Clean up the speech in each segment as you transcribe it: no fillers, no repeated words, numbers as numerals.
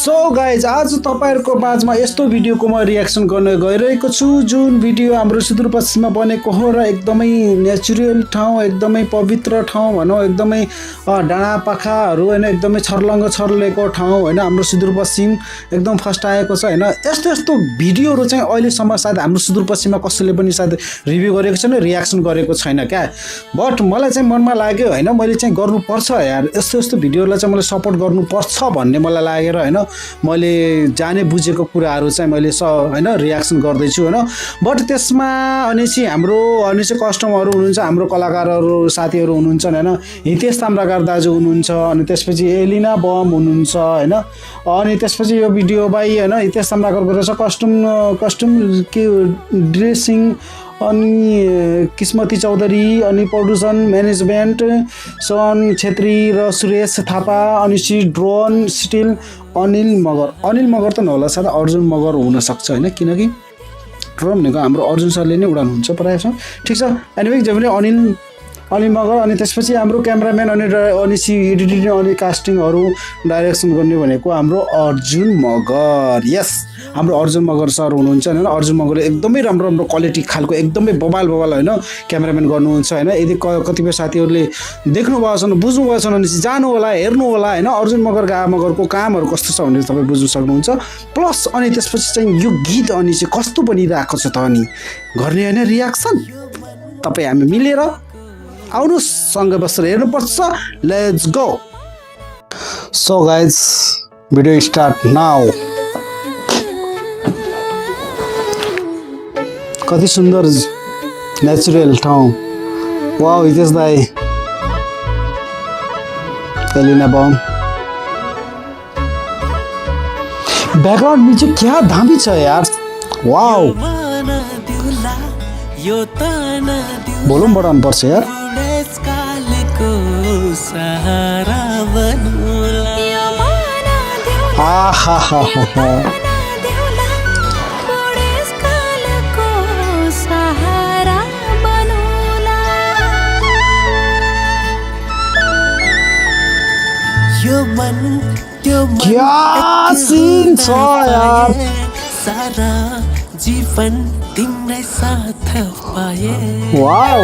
so guys आज तपाईहरुको माझमा यस्तो भिडियोको म रियाक्सन गर्न गइरहेको छु जुन भिडियो हाम्रो सुदूरपश्चिममा बनेको हो र एकदमै नेचुरल ठाउँ एकदमै पवित्र ठाउँ भनौं एकदमै डाँडा पाखाहरु हैन एकदमै छर्लङ्ग छर्लेको ठाउँ हैन हाम्रो सुदूरपश्चिम एकदम फर्स्ट आएको छ हैन यस्तो भिडियोहरु चाहिँ अहिले सम्म सायद हाम्रो सुदूरपश्चिममा कसैले पनि सायद रिभ्यु गरेको छैन रियाक्सन गरेको छैन क्या बट मलाई चाहिँ मनमा लाग्यो हैन मैले चाहिँ गर्नुपर्छ यार यस्तो भिडियोलाई चाहिँ मैले सपोर्ट गर्नुपर्छ भन्ने मलाई लागेर हैन मैले जाने बुझेको कुराहरु चाहिँ मैले हैन रियाक्सन गर्दै छु हैन बट त्यसमा अनि चाहिँ हाम्रो अनि चाहिँ कस्टमरहरु हुनुहुन्छ हाम्रो कलाकारहरु साथीहरु हुनुहुन्छ हैन हितेश ताम्राकार दाजु हुनुहुन्छ अनि त्यसपछि एलिना बम हुनुहुन्छ हैन अनि त्यसपछि यो भिडियो भाइ हैन हितेश ताम्राकार गरेछ कस्ट्युम के ड्रेसिङ अनि किस्मती चौधरी अनि प्रोडक्सन म्यानेजमेन्ट सोन छेत्री र सुरेश थापा अनि सी ड्रोन स्टिल अनिल मगर त नहोला सायद अर्जुन मगर हुन सक्छ हैन किनकि ड्रोन भनेको हाम्रो अर्जुन सरले नै उडाउनुहुन्छ प्रायः ठीक छ एनीवे जे पनि अनिल मगर अनि त्यसपछि हाम्रो क्यामेराम्यान अनि सी एडिटिङ अनि कास्टिङहरु डाइरेक्सन गर्ने भनेको हाम्रो अर्जुन मगर यस हाम्रो अर्जुन मगर सर हुनुहुन्छ हैन अर्जुन मगरले एकदमै राम्रो क्वालिटी खालको एकदमै बबाल हैन क्यामेराम्यान गर्नुहुन्छ हैन यदि कतिपय साथीहरुले देख्नु भएको छ बुझ्नु भएको छ भने जानु होला हेर्नु होला हैन अर्जुन मगरको कामहरु कस्तो छ भनेर तपाई बुझ्न सक्नुहुन्छ प्लस अनि त्यसपछि चाहिँ यो गीत अनि चाहिँ कस्तो बनिरहेको छ त अनि गर्ने हैन रियाक्सन तपाई हामी मिलेर आउनु सँगै बसेर हेर्नुपर्छ let's go so guys video start now कति सुन्दर नेचुरल ठाउँ वाउ हितेश दाइ एलिना बम ब्याकग्राउन्ड म्युजिक क्या दामी छ यार वाउ भोल्युम बढाउनु पर्छ यार क्या सीन छ यार सारा जीवन तिम्रै साथ पाए wow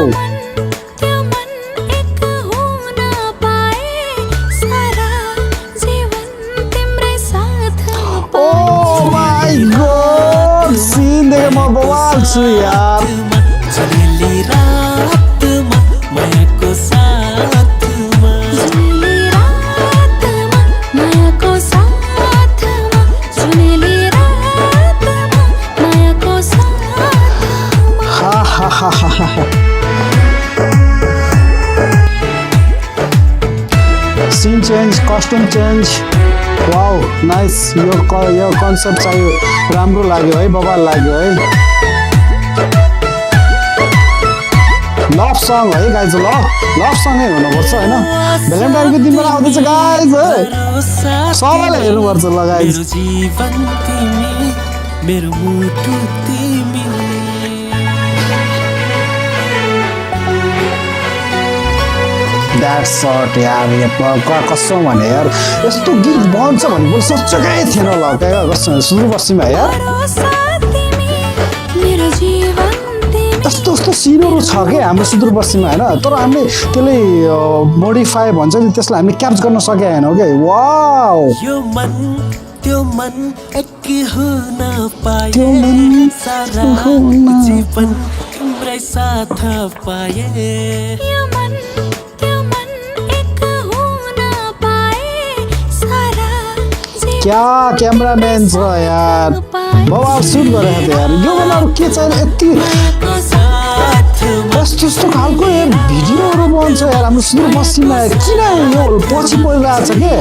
oh my God scene देखे म बवाल छु यार चली रात मायाको साथमा scene change costume change wow nice यो कन्सेप्ट चाहिँ राम्रो लाग्यो है बबाल लाग्यो है लभ सङ है गाइज लभ सङै हुनुपर्छ हैन भ्यालेन्टाइनको दिनमा आउँदैछ गाइज सबैले हेर्नुपर्छ ल गाइज जीवन तिमी मेरो मुटु तिमी द्याट सर्ट यार कसम भने यार यस्तो गीत बन्छ भन्ने मैले सोचेकै थिएन ल क्या सुदूरपश्चिममा यार यस्तो सिनहरु छ के हाम्रो सुदूरपश्चिममा हैन तर हामीले त्यसले मोडिफाई भन्छ नि त्यसलाई हामीले क्याप्च गर्न सके हैनौ के वाउ त्यो मन एक हुन पाए सारा जीवन तिम्रै साथ पाए क्या क्यामेराम्यान छ यार बवाल सुट गरेको थियो यार यो बेलाहरु के चाहियो यति यस्तो खालको यार भिडियोहरु बन्छ यार हाम्रो सुदूरपश्चिममा किन यो पछि परिरहेछ के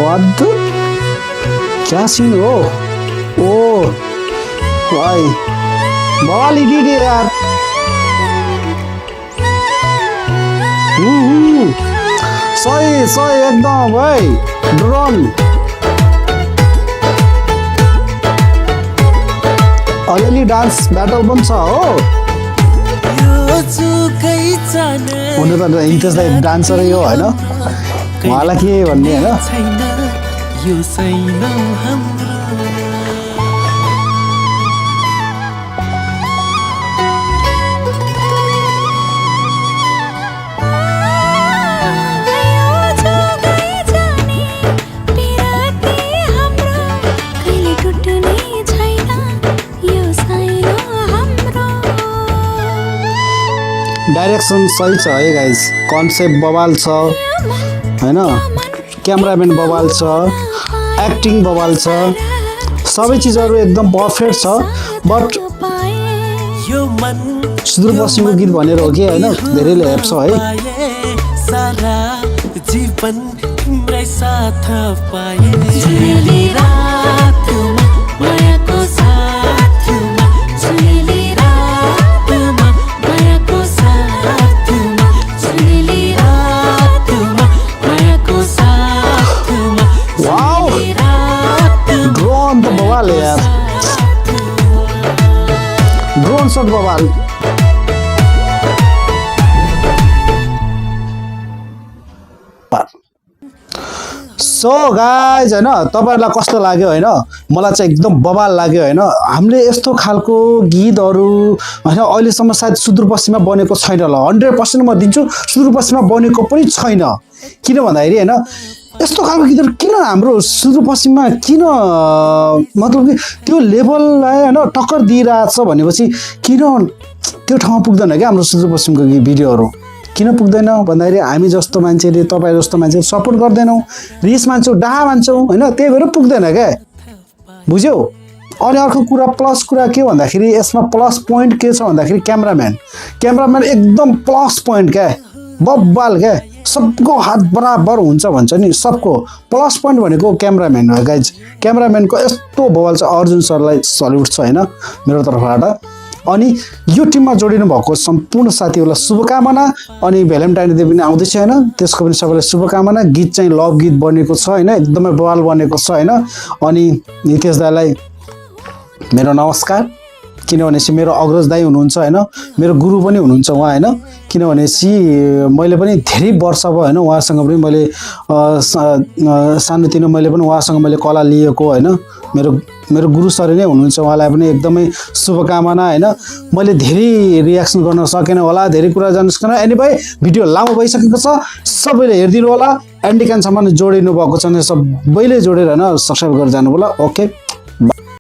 What क्या सीन हो ओ भाई बवाल एडिट यार सही एकदम भाई ड्रोन अलिअलि डान्स ब्याटल पनि छ हो यो जुकै जान हुनु त इन्ट्रेस्ट दाइ डान्सरै हो होइन उहाँलाई के भन्ने होइन छैन यो छैन हाम्रो डाइरेक्सन सही छ है गाइज कन्सेप्ट बवाल छ होइन क्यामराम्यान बवाल छ एक्टिङ बवाल छ सबै चिजहरू एकदम पर्फेक्ट छ बट यो मन सुदूरपश्चिमको गीत भनेर हो कि होइन धेरैले हेप्छ है पाए सारा जीवन तिम्रै साथ पाए जुली रातमा मायाको साथमा जुली रातमा मायाको साथमा जुली रातमा मायाको साथमा वाउ ड्रोन त बवाल है यार ड्रोन शट बवाल सो गाइज होइन तपाईँहरूलाई कस्तो लाग्यो होइन मलाई चाहिँ एकदम बवाल लाग्यो होइन हामीले यस्तो खालको गीतहरू होइन अहिलेसम्म सायद सुदूरपश्चिममा बनेको छैन होला 100% म दिन्छु सुदूरपश्चिममा बनेको पनि छैन किन भन्दाखेरि होइन यस्तो खालको गीतहरू किन हाम्रो सुदूरपश्चिममा किन मतलब कि त्यो लेभललाई होइन टक्कर दिइरहेछ भनेपछि किन त्यो ठाउँमा पुग्दैन क्या हाम्रो सुदूरपश्चिमको भिडियोहरू किन पुग्दैन भन्दाखेरि हामी जस्तो मान्छेले तपाईँ जस्तो मान्छेले सपोर्ट गर्दैनौँ रिस मान्छौँ डाहा मान्छौँ होइन त्यही भएर पुग्दैन क्या बुझ्यौ अनि अर्को कुरा प्लस कुरा के भन्दाखेरि यसमा प्लस पोइन्ट के छ भन्दाखेरि क्यामराम्यान एकदम प्लस पोइन्ट क्या बब्बाल क्या सबको हात बराबर हुन्छ भन्छ नि सबको प्लस पोइन्ट भनेको क्यामराम्यान हो गाइज क्यामराम्यानको यस्तो बवाल छ अर्जुन सरलाई सल्युट छ होइन मेरो तर्फबाट अनि यो टिममा जोडिनु भएको सम्पूर्ण साथीहरूलाई शुभकामना अनि भ्यालेन्टाइन डे पनि आउँदैछ होइन त्यसको पनि सबैलाई शुभकामना गीत चाहिँ लभ गीत बनेको छ होइन एकदमै बवाल बनेको छ होइन अनि नितेश दाईलाई मेरो नमस्कार किनभनेपछि मेरो अग्रज दाई हुनुहुन्छ होइन मेरो गुरु पनि हुनुहुन्छ उहाँ होइन किनभनेपछि मैले पनि धेरै वर्ष भयो होइन उहाँसँग पनि मैले सानोतिनो मैले पनि उहाँसँग मैले कला लिएको होइन मेरो गुरु सर नै हुनुहुन्छ उहाँलाई पनि एकदमै शुभकामना होइन मैले धेरै रियाक्सन गर्न सकेन होला धेरै कुरा जान्न सकेन एनीवे भिडियो लामो भइसकेको छ सबैले हेरिदिनु होला एन्डिकानसम्म जोडिनु भएको छ भने सबैले जोडेर होइन सब्सक्राइब गरेर जानु होला ओके